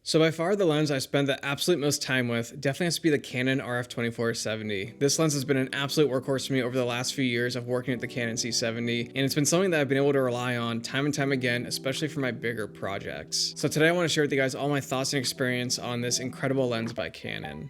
So by far the lens I spend the absolute most time with definitely has to be the Canon RF2470. This lens has been an absolute workhorse for me over the last few years of working with the Canon C70, and it's been something that I've been able to rely on time and time again, especially for my bigger projects. So today I want to share with you guys all my thoughts and experience on this incredible lens by Canon.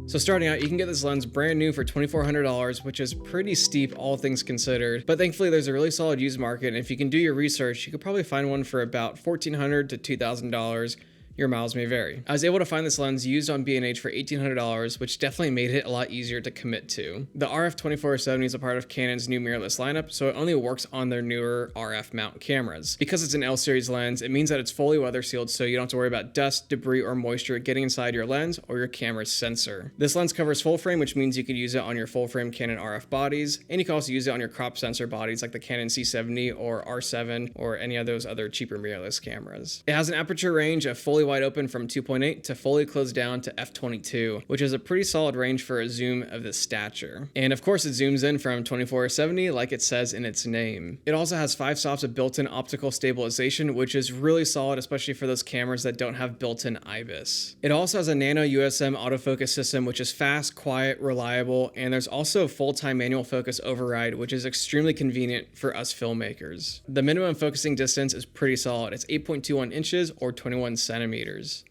So starting out, you can get this lens brand new for $2,400, which is pretty steep, all things considered. But thankfully, there's a really solid used market, and if you can do your research, you could probably find one for about $1,400 to $2,000. Your miles may vary. I was able to find this lens used on B&H for $1,800, which definitely made it a lot easier to commit to. The RF2470 is a part of Canon's new mirrorless lineup, so it only works on their newer RF mount cameras. Because it's an L series lens, it means that it's fully weather sealed, so you don't have to worry about dust, debris, or moisture getting inside your lens or your camera's sensor. This lens covers full frame, which means you can use it on your full frame Canon RF bodies, and you can also use it on your crop sensor bodies like the Canon C70 or R7 or any of those other cheaper mirrorless cameras. It has an aperture range of fully wide open from 2.8 to fully closed down to f2.8, which is a pretty solid range for a zoom of this stature. And of course it zooms in from 24-70 like it says in its name. It also has 5 stops of built-in optical stabilization, which is really solid, especially for those cameras that don't have built-in IBIS. It also has a nano USM autofocus system, which is fast, quiet, reliable, and there's also a full-time manual focus override, which is extremely convenient for us filmmakers. The minimum focusing distance is pretty solid. It's 8.21 inches or 21 centimeters.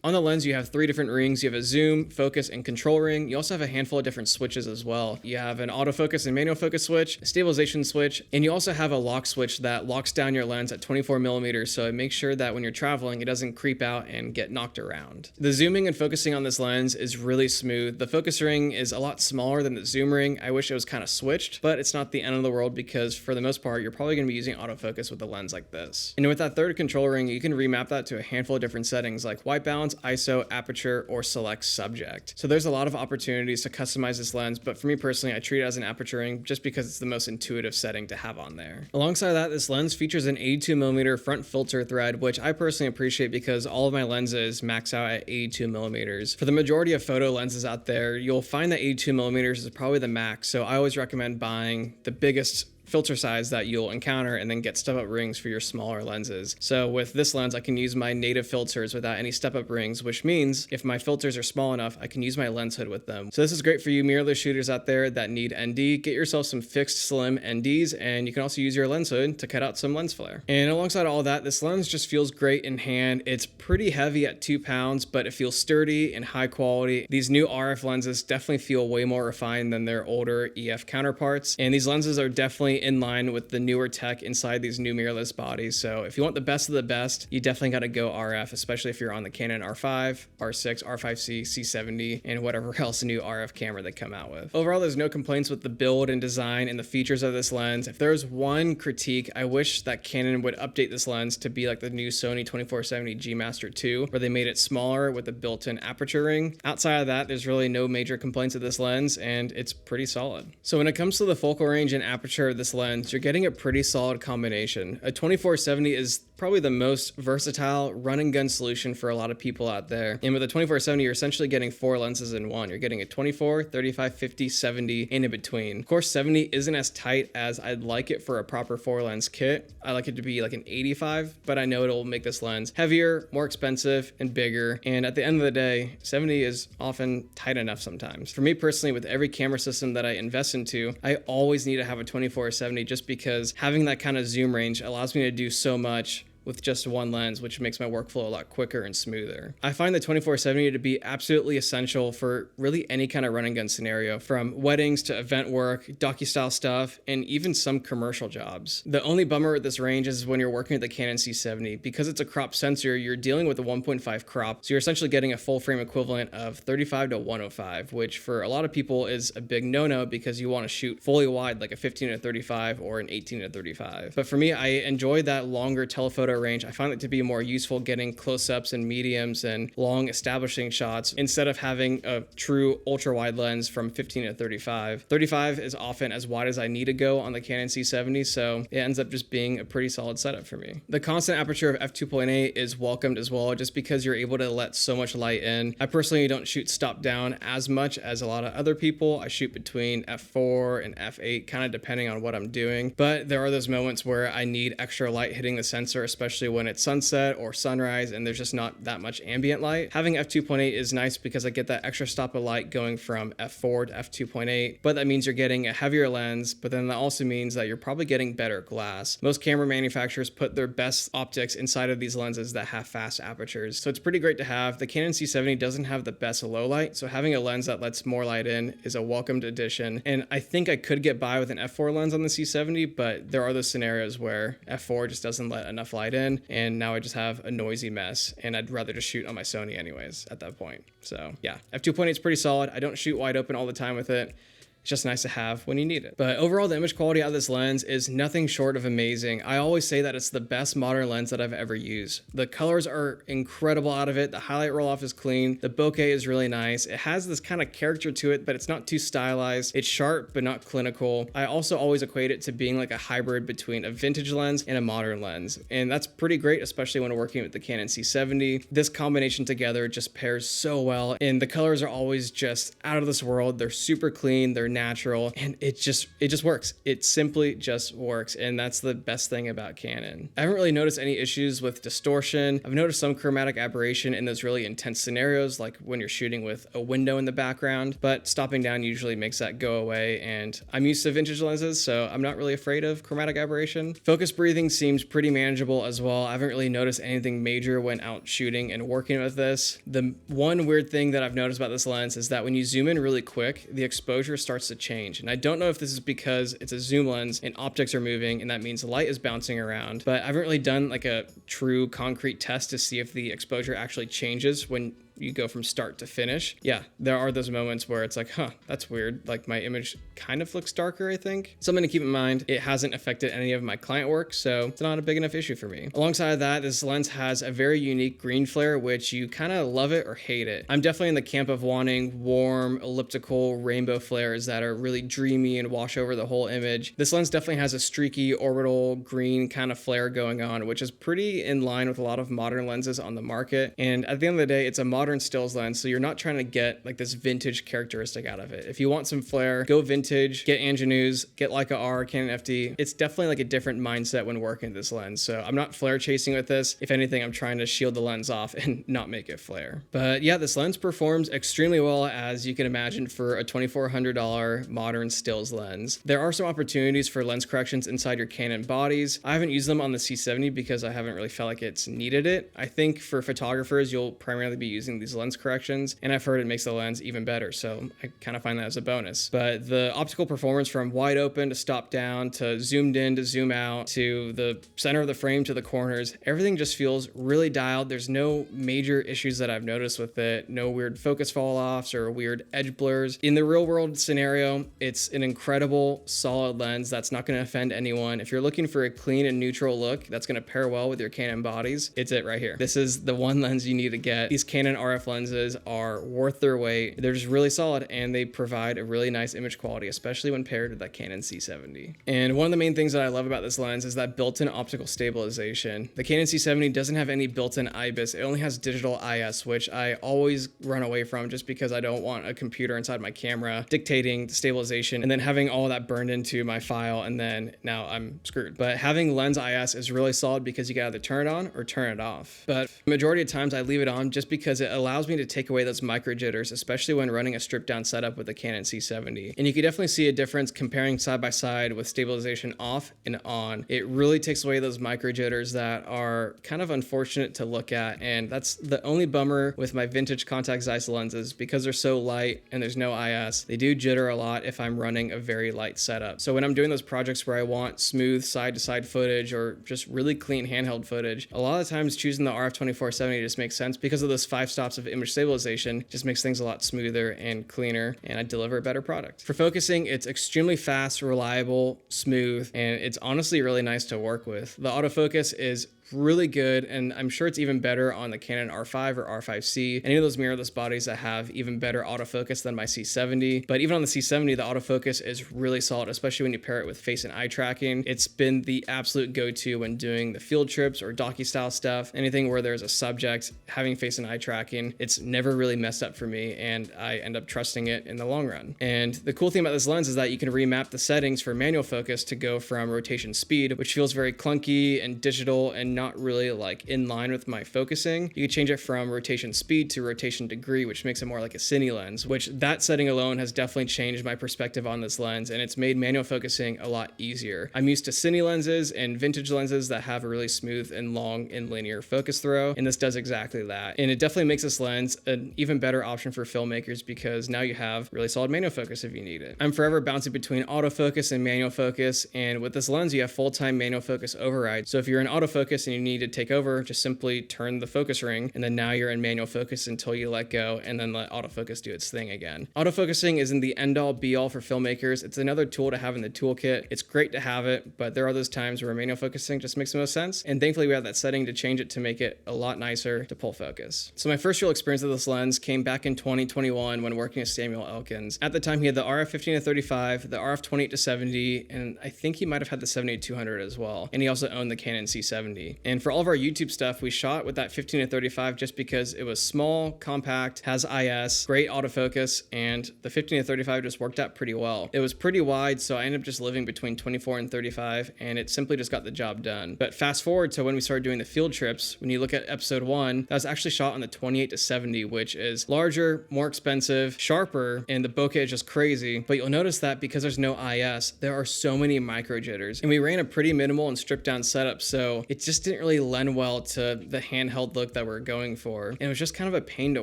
On the lens, you have 3 different rings. You have a zoom, focus, and control ring. You also have a handful of different switches as well. You have an autofocus and manual focus switch, a stabilization switch, and you also have a lock switch that locks down your lens at 24 millimeters, so it makes sure that when you're traveling, it doesn't creep out and get knocked around. The zooming and focusing on this lens is really smooth. The focus ring is a lot smaller than the zoom ring. I wish it was kind of switched, but it's not the end of the world because for the most part, you're probably going to be using autofocus with a lens like this. And with that third control ring, you can remap that to a handful of different settings like white balance, ISO, aperture, or select subject. So there's a lot of opportunities to customize this lens, but for me personally, I treat it as an aperture ring just because it's the most intuitive setting to have on there. Alongside that, this lens features an 82mm front filter thread, which I personally appreciate because all of my lenses max out at 82mm. For the majority of photo lenses out there, you'll find that 82mm is probably the max, so I always recommend buying the biggest filter size that you'll encounter and then get step-up rings for your smaller lenses. So with this lens, I can use my native filters without any step-up rings, which means if my filters are small enough, I can use my lens hood with them. So this is great for you mirrorless shooters out there that need ND. Get yourself some fixed slim NDs, and you can also use your lens hood to cut out some lens flare. And alongside all that, this lens just feels great in hand. It's pretty heavy at 2 pounds, but it feels sturdy and high quality. These new RF lenses definitely feel way more refined than their older EF counterparts, and these lenses are definitely in line with the newer tech inside these new mirrorless bodies. So if you want the best of the best, you definitely got to go RF, especially if you're on the Canon R5, R6, R5C, C70, and whatever else new RF camera they come out with. Overall, there's no complaints with the build and design and the features of this lens. If there's one critique, I wish that Canon would update this lens to be like the new Sony 24-70 G Master 2, where they made it smaller with a built-in aperture ring. Outside of that, there's really no major complaints of this lens, and it's pretty solid. So when it comes to the focal range and aperture of this lens, you're getting a pretty solid combination. A 24-70 is probably the most versatile run and gun solution for a lot of people out there. And with a 24-70, you're essentially getting 4 lenses in one. You're getting a 24, 35, 50, 70, and in between. Of course, 70 isn't as tight as I'd like it for a proper 4-lens kit. I like it to be like an 85, but I know it'll make this lens heavier, more expensive, and bigger. And at the end of the day, 70 is often tight enough sometimes. For me personally, with every camera system that I invest into, I always need to have a 24-70 just because having that kind of zoom range allows me to do so much with just one lens, which makes my workflow a lot quicker and smoother. I find the 24-70 to be absolutely essential for really any kind of run and gun scenario, from weddings to event work, docu-style stuff, and even some commercial jobs. The only bummer with this range is when you're working with the Canon C70. Because it's a crop sensor, you're dealing with a 1.5 crop, so you're essentially getting a full frame equivalent of 35 to 105, which for a lot of people is a big no-no because you want to shoot fully wide like a 15 to 35 or an 18 to 35. But for me, I enjoy that longer telephoto photo range, I find it to be more useful getting close-ups and mediums and long establishing shots instead of having a true ultra wide lens from 15 to 35. 35 is often as wide as I need to go on the Canon C70, so it ends up just being a pretty solid setup for me. The constant aperture of f2.8 is welcomed as well, just because you're able to let so much light in. I personally don't shoot stop down as much as a lot of other people. I shoot between f4 and f8, kind of depending on what I'm doing, but there are those moments where I need extra light hitting the sensor, especially when it's sunset or sunrise and there's just not that much ambient light. Having f2.8 is nice because I get that extra stop of light going from f4 to f2.8, but that means you're getting a heavier lens, but then that also means that you're probably getting better glass. Most camera manufacturers put their best optics inside of these lenses that have fast apertures, so it's pretty great to have. The Canon C70 doesn't have the best low light, so having a lens that lets more light in is a welcomed addition, and I think I could get by with an f4 lens on the C70, but there are those scenarios where f4 just doesn't let enough light in, and now I just have a noisy mess, and I'd rather just shoot on my Sony anyways at that point. So yeah, f2.8 is pretty solid. I don't shoot wide open all the time with it. It's just nice to have when you need it. But overall, the image quality out of this lens is nothing short of amazing. I always say that it's the best modern lens that I've ever used. The colors are incredible out of it. The highlight roll off is clean. The bokeh is really nice. It has this kind of character to it, but it's not too stylized. It's sharp, but not clinical. I also always equate it to being like a hybrid between a vintage lens and a modern lens. And that's pretty great, especially when working with the Canon C70. This combination together just pairs so well. And the colors are always just out of this world. They're super clean. They're natural, and it just works. It simply just works, and that's the best thing about Canon. I haven't really noticed any issues with distortion. I've noticed some chromatic aberration in those really intense scenarios, like when you're shooting with a window in the background, but stopping down usually makes that go away, and I'm used to vintage lenses, so I'm not really afraid of chromatic aberration. Focus breathing seems pretty manageable as well. I haven't really noticed anything major when out shooting and working with this. The one weird thing that I've noticed about this lens is that when you zoom in really quick, the exposure starts to change. And I don't know if this is because it's a zoom lens and optics are moving and that means light is bouncing around, but I haven't really done like a true concrete test to see if the exposure actually changes when you go from start to finish. Yeah, there are those moments where it's like, huh, that's weird. Like my image kind of looks darker, I think. Something to keep in mind, it hasn't affected any of my client work, so it's not a big enough issue for me. Alongside of that, this lens has a very unique green flare, which you kind of love it or hate it. I'm definitely in the camp of wanting warm, elliptical, rainbow flares that are really dreamy and wash over the whole image. This lens definitely has a streaky, orbital, green kind of flare going on, which is pretty in line with a lot of modern lenses on the market. And at the end of the day, it's a modern stills lens, so you're not trying to get like this vintage characteristic out of it. If you want some flare, go vintage, get Ingenues, get Leica R, Canon FD. It's definitely like a different mindset when working with this lens. So I'm not flare chasing with this. If anything, I'm trying to shield the lens off and not make it flare. But yeah, this lens performs extremely well, as you can imagine, for a $2,400 modern stills lens. There are some opportunities for lens corrections inside your Canon bodies. I haven't used them on the C70 because I haven't really felt like it's needed it. I think for photographers, you'll primarily be using these lens corrections, and I've heard it makes the lens even better, so I kind of find that as a bonus. But the optical performance from wide open to stop down to zoomed in to zoom out to the center of the frame to the corners, everything just feels really dialed. There's no major issues that I've noticed with it, no weird focus fall offs or weird edge blurs. In the real world scenario, it's an incredible solid lens that's not going to offend anyone. If you're looking for a clean and neutral look that's going to pair well with your Canon bodies, it's it right here. This is the one lens you need to get. These Canon RF lenses are worth their weight. They're just really solid, and they provide a really nice image quality, especially when paired with that Canon C70. And one of the main things that I love about this lens is that built-in optical stabilization. The Canon C70 doesn't have any built-in IBIS. It only has digital IS, which I always run away from just because I don't want a computer inside my camera dictating the stabilization and then having all that burned into my file, and then now I'm screwed. But having lens IS is really solid because you can either turn it on or turn it off. But majority of times I leave it on just because it allows me to take away those micro jitters, especially when running a stripped down setup with the Canon C70. And you can definitely see a difference comparing side by side with stabilization off and on. It really takes away those micro jitters that are kind of unfortunate to look at. And that's the only bummer with my vintage contact Zeiss lenses, because they're so light and there's no IS. They do jitter a lot if I'm running a very light setup. So when I'm doing those projects where I want smooth side to side footage or just really clean handheld footage, a lot of times choosing the RF2470 just makes sense because of those 5 stops of image stabilization. Just makes things a lot smoother and cleaner, and I deliver a better product. For focusing, it's extremely fast, reliable, smooth, and it's honestly really nice to work with. The autofocus is really good, and I'm sure it's even better on the Canon R5 or R5C, any of those mirrorless bodies that have even better autofocus than my C70. But even on the C70, the autofocus is really solid, especially when you pair it with face and eye tracking. It's been the absolute go-to when doing the field trips or docu-style stuff, anything where there's a subject, having face and eye tracking, it's never really messed up for me, and I end up trusting it in the long run. And the cool thing about this lens is that you can remap the settings for manual focus to go from rotation speed, which feels very clunky and digital and not really like in line with my focusing. You can change it from rotation speed to rotation degree, which makes it more like a cine lens, which that setting alone has definitely changed my perspective on this lens, and it's made manual focusing a lot easier. I'm used to cine lenses and vintage lenses that have a really smooth and long and linear focus throw, and this does exactly that. And it definitely makes this lens an even better option for filmmakers because now you have really solid manual focus if you need it. I'm forever bouncing between autofocus and manual focus, and with this lens you have full-time manual focus override. So if you're in autofocus and you need to take over, just simply turn the focus ring, and then now you're in manual focus until you let go, and then let autofocus do its thing again. Autofocusing isn't the end-all be-all for filmmakers. It's another tool to have in the toolkit. It's great to have it, but there are those times where manual focusing just makes the most sense, and thankfully we have that setting to change it to make it a lot nicer to pull focus. So my first real experience with this lens came back in 2021 when working with Samuel Elkins. At the time he had the RF 15-35, the RF 28-70, and I think he might have had the 70-200 as well. And he also owned the Canon C70. And for all of our YouTube stuff, we shot with that 15-35 just because it was small, compact, has IS, great autofocus, and the 15-35 just worked out pretty well. It was pretty wide, so I ended up just living between 24 and 35, and it simply just got the job done. But fast forward to when we started doing the field trips, when you look at episode 1, that was actually shot on the 28-70, which is larger, more expensive, sharper, and the bokeh is just crazy. But you'll notice that because there's no IS, there are so many micro jitters. And we ran a pretty minimal and stripped down setup, so it just didn't really lend well to the handheld look that we're going for. And it was just kind of a pain to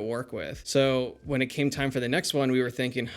work with. So when it came time for the next one, we were thinking,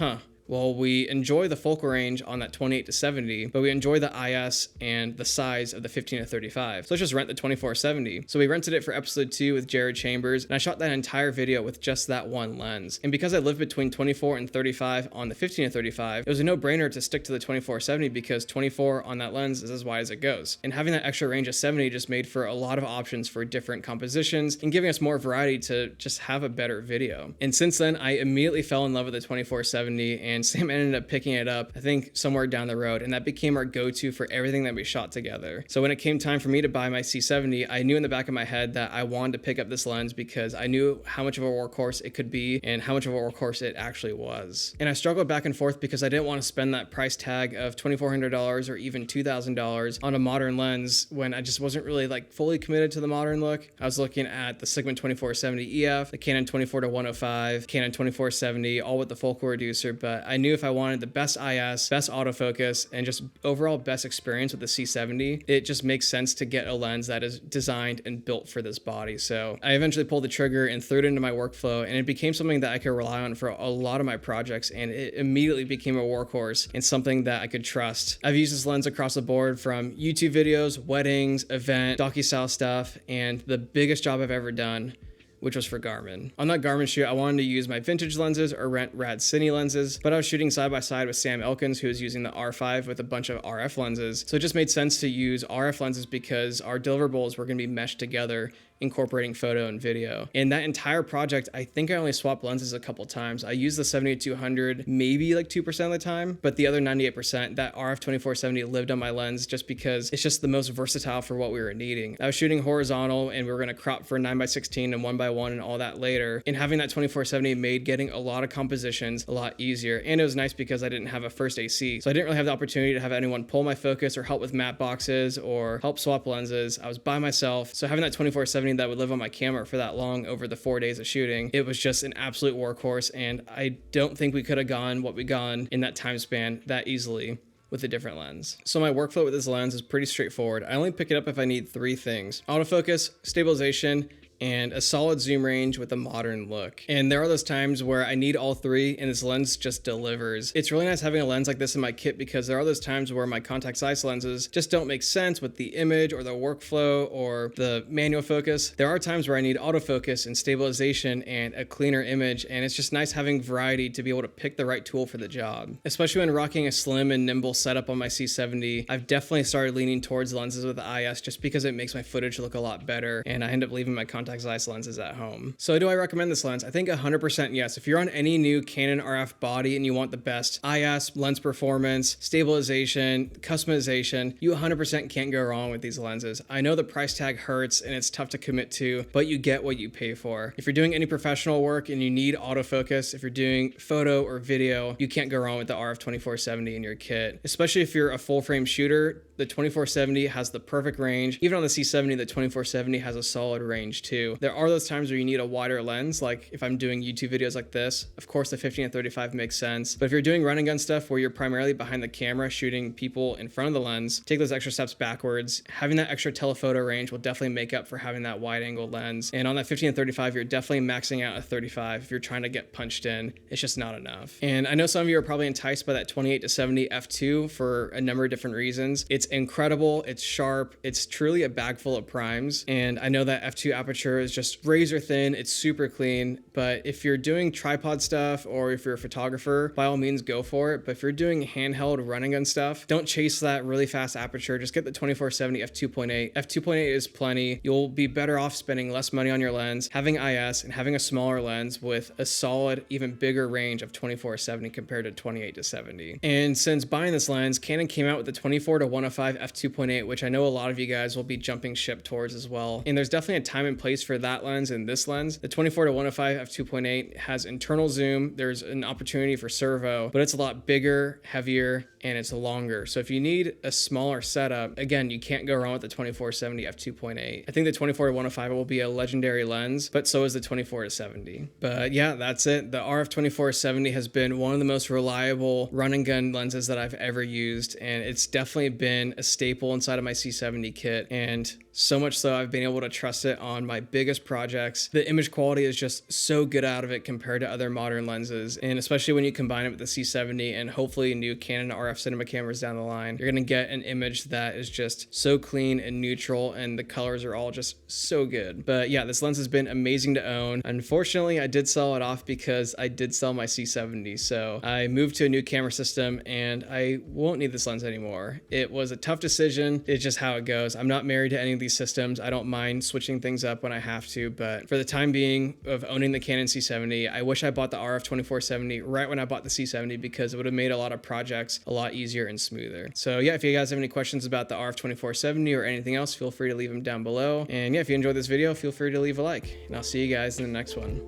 well, we enjoy the focal range on that 28-70, but we enjoy the IS and the size of the 15-35. So let's just rent the 24-70. So we rented it for episode 2 with Jared Chambers, and I shot that entire video with just that one lens. And because I live between 24 and 35 on the 15-35, it was a no-brainer to stick to the 24-70 because 24 on that lens is as wide as it goes. And having that extra range of 70 just made for a lot of options for different compositions and giving us more variety to just have a better video. And since then, I immediately fell in love with the 24-70, and Sam ended up picking it up, I think somewhere down the road, and that became our go-to for everything that we shot together. So when it came time for me to buy my C70, I knew in the back of my head that I wanted to pick up this lens because I knew how much of a workhorse it could be and how much of a workhorse it actually was. And I struggled back and forth because I didn't want to spend that price tag of $2,400 or even $2,000 on a modern lens when I just wasn't really like fully committed to the modern look. I was looking at the Sigma 2470 EF, the Canon 24-105, Canon 2470, all with the focal reducer, but I knew if I wanted the best IS, best autofocus, and just overall best experience with the C70, it just makes sense to get a lens that is designed and built for this body. So I eventually pulled the trigger and threw it into my workflow, and it became something that I could rely on for a lot of my projects, and it immediately became a workhorse and something that I could trust. I've used this lens across the board from YouTube videos, weddings, event, docu-style stuff, and the biggest job I've ever done, which was for Garmin. On that Garmin shoot, I wanted to use my vintage lenses or rent rad cine lenses, but I was shooting side by side with Sam Elkins, who was using the R5 with a bunch of RF lenses. So it just made sense to use RF lenses because our deliverables were gonna be meshed together, incorporating photo and video. In that entire project, I think I only swapped lenses a couple times. I used the 70-200 maybe like 2% of the time, but the other 98%, that RF 2470 lived on my lens just because it's just the most versatile for what we were needing. I was shooting horizontal and we were gonna crop for 9x16 and 1x1 and all that later. And having that 2470 made getting a lot of compositions a lot easier. And it was nice because I didn't have a first AC. So I didn't really have the opportunity to have anyone pull my focus or help with matte boxes or help swap lenses. I was by myself. So having that 2470 that would live on my camera for that long over the 4 days of shooting, it was just an absolute workhorse, and I don't think we could have gone what we gone in that time span that easily with a different lens. So my workflow with this lens is pretty straightforward. I only pick it up if I need 3 things: autofocus, stabilization, and a solid zoom range with a modern look. And there are those times where I need all three and this lens just delivers. It's really nice having a lens like this in my kit because there are those times where my contact size lenses just don't make sense with the image or the workflow or the manual focus. There are times where I need autofocus and stabilization and a cleaner image, and it's just nice having variety to be able to pick the right tool for the job. Especially when rocking a slim and nimble setup on my C70, I've definitely started leaning towards lenses with IS just because it makes my footage look a lot better, and I end up leaving my contact size lenses at home. So do I recommend this lens? I think 100% yes. If you're on any new Canon RF body and you want the best IS, lens performance, stabilization, customization, you 100% can't go wrong with these lenses. I know the price tag hurts and it's tough to commit to, but you get what you pay for. If you're doing any professional work and you need autofocus, if you're doing photo or video, you can't go wrong with the RF 2470 in your kit. Especially if you're a full frame shooter, the 2470 has the perfect range. Even on the C70, the 2470 has a solid range too. There are those times where you need a wider lens, like if I'm doing YouTube videos like this, of course the 15 and 35 makes sense. But if you're doing run and gun stuff where you're primarily behind the camera shooting people in front of the lens, take those extra steps backwards. Having that extra telephoto range will definitely make up for having that wide angle lens. And on that 15 and 35, you're definitely maxing out a 35 if you're trying to get punched in. It's just not enough. And I know some of you are probably enticed by that 28 to 70 f2 for a number of different reasons. It's incredible, it's sharp, it's truly a bag full of primes. And I know that f2 aperture is just razor thin, it's super clean, but if you're doing tripod stuff or if you're a photographer, by all means go for it. But if you're doing handheld run and gun stuff, don't chase that really fast aperture. Just get the 2470 f2.8. f2.8 is plenty. You'll be better off spending less money on your lens, having IS and having a smaller lens with a solid, even bigger range of 2470 compared to 28 to 70. And since buying this lens, Canon came out with the 24 to 105 f2.8, which I know a lot of you guys will be jumping ship towards as well. And there's definitely a time and place for that lens and this lens. The 24 to 105 f2.8 has internal zoom. There's an opportunity for servo, but it's a lot bigger, heavier, and it's longer. So if you need a smaller setup, again, you can't go wrong with the 2470 f2.8. I think the 24 to 105 will be a legendary lens, but so is the 24 to 70. But yeah, that's it. The RF 2470 has been one of the most reliable run and gun lenses that I've ever used, and it's definitely been a staple inside of my C70 kit, and so much so I've been able to trust it on my biggest projects. The image quality is just so good out of it compared to other modern lenses, and especially when you combine it with the C70 and hopefully new Canon RF cinema cameras down the line, you're gonna get an image that is just so clean and neutral, and the colors are all just so good. But yeah, this lens has been amazing to own. Unfortunately, I did sell it off because I did sell my C70, so I moved to a new camera system and I won't need this lens anymore. It was a tough decision. It's just how it goes. I'm not married to any of these systems. I don't mind switching things up when I have to, but for the time being of owning the Canon C70, I wish I bought the RF 2470 right when I bought the C70 because it would have made a lot of projects a lot easier and smoother. So yeah, if you guys have any questions about the RF 2470 or anything else, feel free to leave them down below. And yeah, if you enjoyed this video, feel free to leave a like, and I'll see you guys in the next one.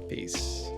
Peace.